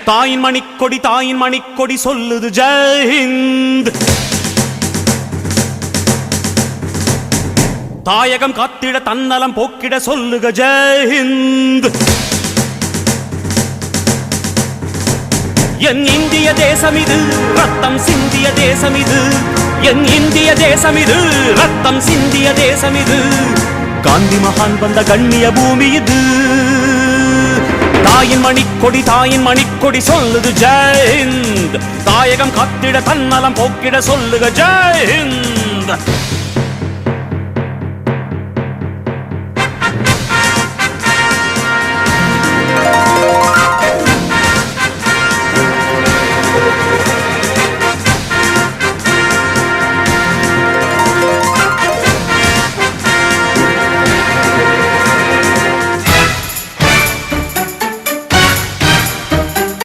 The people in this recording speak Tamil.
தாயின் மணிக்கொடி சொல்லுது ஜெய் ஹிந்த். தாயகம் காத்திட தன்னலம் போக்கிட சொல்லுக ஜெய் ஹிந்த். என் இந்திய தேசம் இது ரத்தம் சிந்திய தேசம் இது, என் இந்திய தேசம் இது ரத்தம் சிந்திய தேசம் இது, காந்தி மகான் வந்த கண்ணிய பூமி இது. தாயின் மணிக்கொடி சொல்லுது ஜெய் ஹிந்த். தாயகம் காத்திட தன்னலம் போக்கிட சொல்லுக ஜெய் ஹிந்த்.